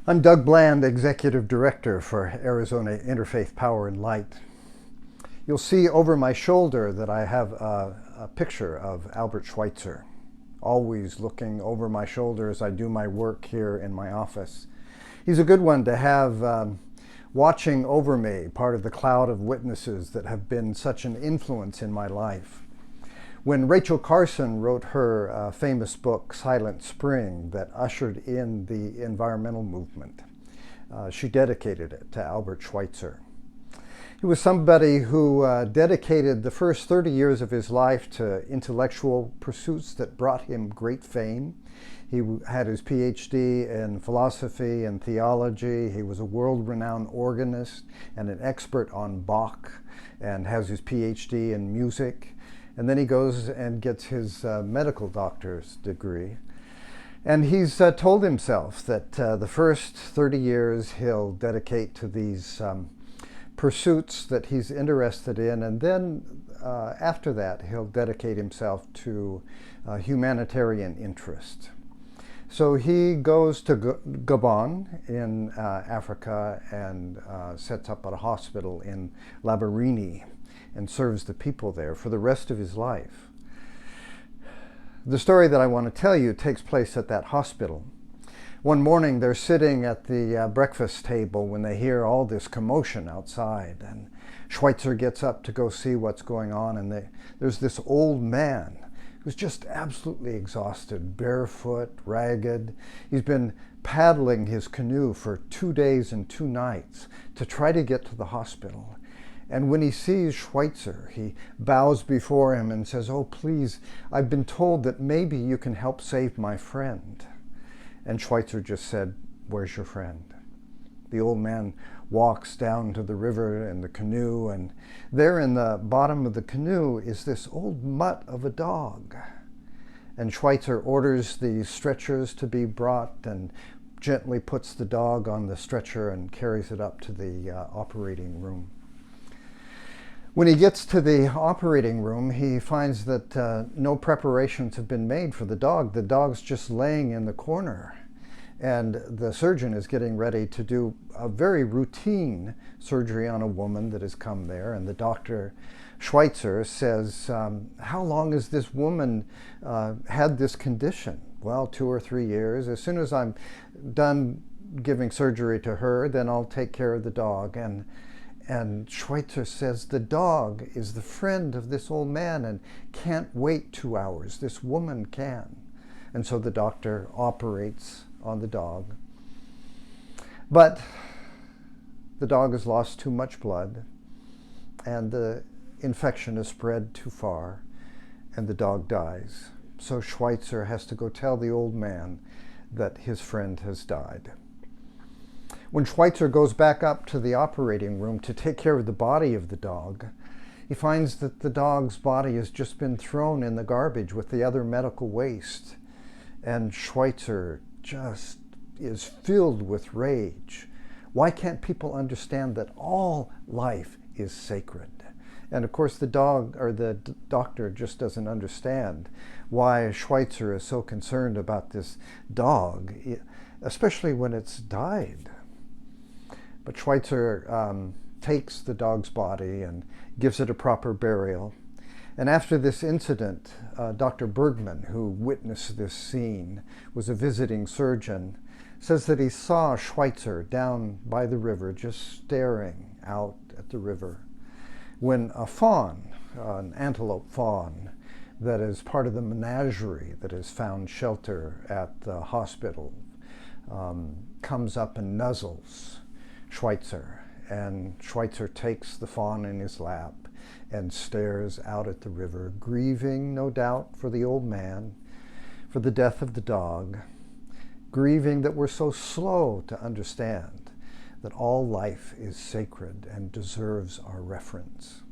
I'm Doug Bland, Executive Director for Arizona Interfaith Power and Light. You'll see over my shoulder that I have a picture of Albert Schweitzer, always looking over my shoulder as I do my work here in my office. He's a good one to have watching over me, part of the cloud of witnesses that have been such an influence in my life. When Rachel Carson wrote her famous book, Silent Spring, that ushered in the environmental movement, she dedicated it to Albert Schweitzer. He was somebody who dedicated the first 30 years of his life to intellectual pursuits that brought him great fame. He had his PhD in philosophy and theology. He was a world-renowned organist and an expert on Bach, and has his PhD in music. And then he goes and gets his medical doctor's degree. And he's told himself that the first 30 years he'll dedicate to these pursuits that he's interested in, and then after that he'll dedicate himself to humanitarian interest. So he goes to Gabon in Africa and sets up a hospital in Labarini and serves the people there for the rest of his life. The story that I want to tell you takes place at that hospital. One morning they're sitting at the breakfast table when they hear all this commotion outside, and Schweitzer gets up to go see what's going on, and there's this old man who's just absolutely exhausted, barefoot, ragged. He's been paddling his canoe for 2 days and 2 nights to try to get to the hospital. And when he sees Schweitzer, he bows before him and says, "Oh, please, I've been told that maybe you can help save my friend." And Schweitzer just said, "Where's your friend?" The old man walks down to the river in the canoe, and there in the bottom of the canoe is this old mutt of a dog. And Schweitzer orders the stretchers to be brought and gently puts the dog on the stretcher and carries it up to the operating room. When he gets to the operating room, he finds that no preparations have been made for the dog. The dog's just laying in the corner. And the surgeon is getting ready to do a very routine surgery on a woman that has come there. And the doctor, Schweitzer, says, "How long has this woman had this condition?" "Well, 2 or 3 years. As soon as I'm done giving surgery to her, then I'll take care of the dog." And Schweitzer says, "The dog is the friend of this old man and can't wait 2 hours. This woman can." And so the doctor operates on the dog. But the dog has lost too much blood, and the infection has spread too far, and the dog dies. So Schweitzer has to go tell the old man that his friend has died. When Schweitzer goes back up to the operating room to take care of the body of the dog, he finds that the dog's body has just been thrown in the garbage with the other medical waste. And Schweitzer just is filled with rage. Why can't people understand that all life is sacred? And of course the doctor just doesn't understand why Schweitzer is so concerned about this dog, especially when it's died. But Schweitzer takes the dog's body and gives it a proper burial. And after this incident, Dr. Bergman, who witnessed this scene, was a visiting surgeon, says that he saw Schweitzer down by the river just staring out at the river when a fawn, an antelope fawn, that is part of the menagerie that has found shelter at the hospital, comes up and nuzzles Schweitzer. And Schweitzer takes the fawn in his lap and stares out at the river, grieving, no doubt, for the old man, for the death of the dog, grieving that we're so slow to understand that all life is sacred and deserves our reverence.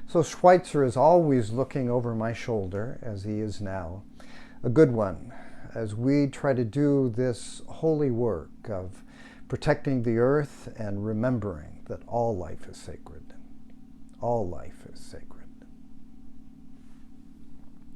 So Schweitzer is always looking over my shoulder, as he is now, a good one, as we try to do this holy work of protecting the earth and remembering that all life is sacred. All life is sacred.